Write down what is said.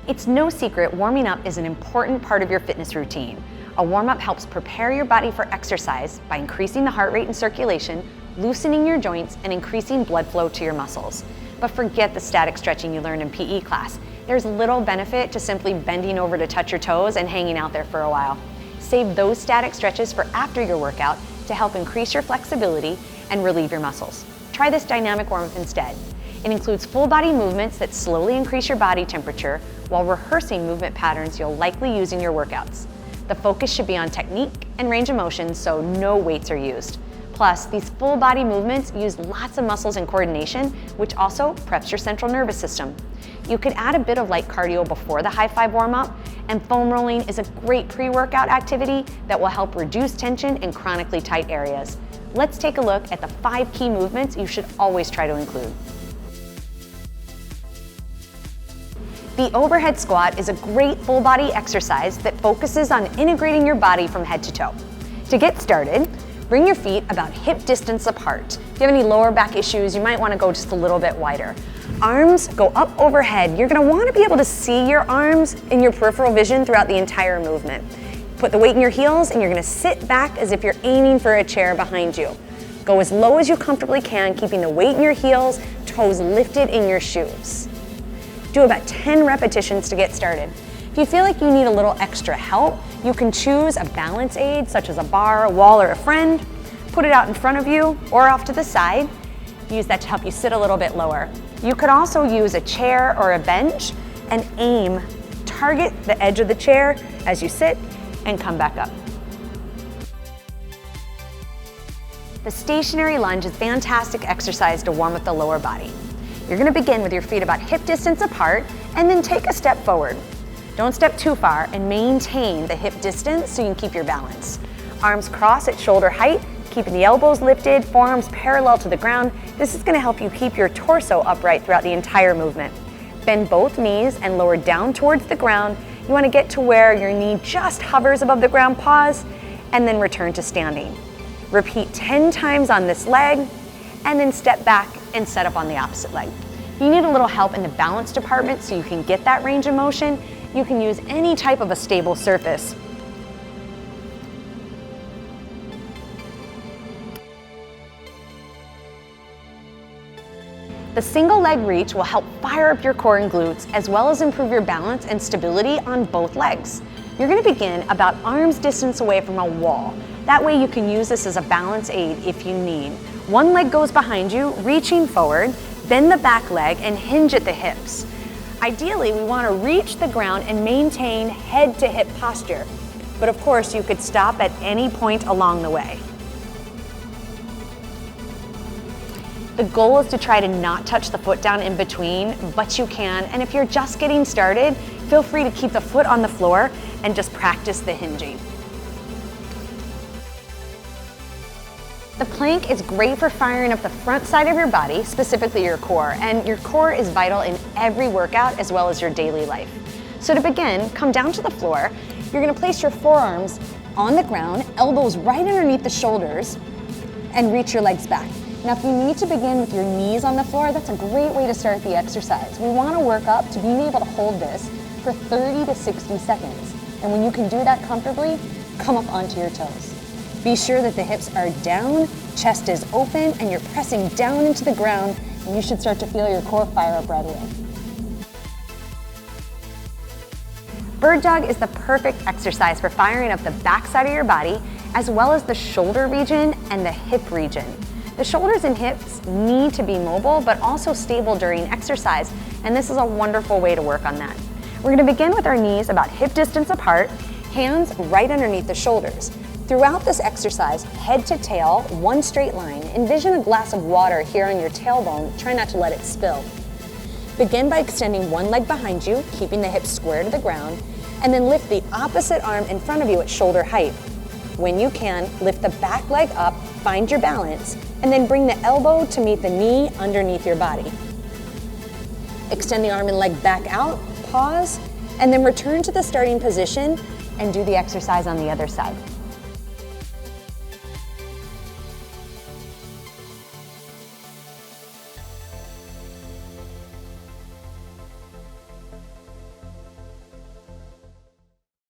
It's no secret warming up is an important part of your fitness routine. A warm-up helps prepare your body for exercise by increasing the heart rate and circulation, loosening your joints, and increasing blood flow to your muscles. But forget the static stretching you learned in PE class. There's little benefit to simply bending over to touch your toes and hanging out there for a while. Save those static stretches for after your workout to help increase your flexibility and relieve your muscles. Try this dynamic warm-up instead. It includes full body movements that slowly increase your body temperature while rehearsing movement patterns you'll likely use in your workouts. The focus should be on technique and range of motion, so no weights are used. Plus, these full body movements use lots of muscles and coordination, which also preps your central nervous system. You could add a bit of light cardio before the high five warm-up, and foam rolling is a great pre-workout activity that will help reduce tension in chronically tight areas. Let's take a look at the 5 key movements you should always try to include. The overhead squat is a great full body exercise that focuses on integrating your body from head to toe. To get started, bring your feet about hip distance apart. If you have any lower back issues, you might want to go just a little bit wider. Arms go up overhead. You're going to want to be able to see your arms in your peripheral vision throughout the entire movement. Put the weight in your heels and you're going to sit back as if you're aiming for a chair behind you. Go as low as you comfortably can, keeping the weight in your heels, toes lifted in your shoes. Do about 10 repetitions to get started. If you feel like you need a little extra help, you can choose a balance aid such as a bar, a wall, or a friend. Put it out in front of you or off to the side. Use that to help you sit a little bit lower. You could also use a chair or a bench and aim. Target the edge of the chair as you sit and come back up. The stationary lunge is fantastic exercise to warm up the lower body. You're going to begin with your feet about hip distance apart and then take a step forward. Don't step too far and maintain the hip distance so you can keep your balance. Arms cross at shoulder height, keeping the elbows lifted, forearms parallel to the ground. This is going to help you keep your torso upright throughout the entire movement. Bend both knees and lower down towards the ground. You want to get to where your knee just hovers above the ground, pause, and then return to standing. Repeat 10 times on this leg, and then step back and set up on the opposite leg. If you need a little help in the balance department so you can get that range of motion, you can use any type of a stable surface. The single leg reach will help fire up your core and glutes as well as improve your balance and stability on both legs. You're going to begin about arm's distance away from a wall. That way you can use this as a balance aid if you need. One leg goes behind you, reaching forward, bend the back leg and hinge at the hips. Ideally, we want to reach the ground and maintain head to hip posture. But of course, you could stop at any point along the way. The goal is to try to not touch the foot down in between, but you can. And if you're just getting started, feel free to keep the foot on the floor and just practice the hinging. The plank is great for firing up the front side of your body, specifically your core, and your core is vital in every workout as well as your daily life. So to begin, come down to the floor. You're going to place your forearms on the ground, elbows right underneath the shoulders, and reach your legs back. Now if you need to begin with your knees on the floor, that's a great way to start the exercise. We want to work up to being able to hold this for 30 to 60 seconds. And when you can do that comfortably, come up onto your toes. Be sure that the hips are down, chest is open, and you're pressing down into the ground, and you should start to feel your core fire up right away. Bird dog is the perfect exercise for firing up the back side of your body, as well as the shoulder region and the hip region. The shoulders and hips need to be mobile, but also stable during exercise, and this is a wonderful way to work on that. We're going to begin with our knees about hip distance apart, hands right underneath the shoulders. Throughout this exercise, head to tail, one straight line. Envision a glass of water here on your tailbone. Try not to let it spill. Begin by extending one leg behind you, keeping the hips square to the ground, and then lift the opposite arm in front of you at shoulder height. When you can, lift the back leg up, find your balance, and then bring the elbow to meet the knee underneath your body. Extend the arm and leg back out, pause, and then return to the starting position and do the exercise on the other side.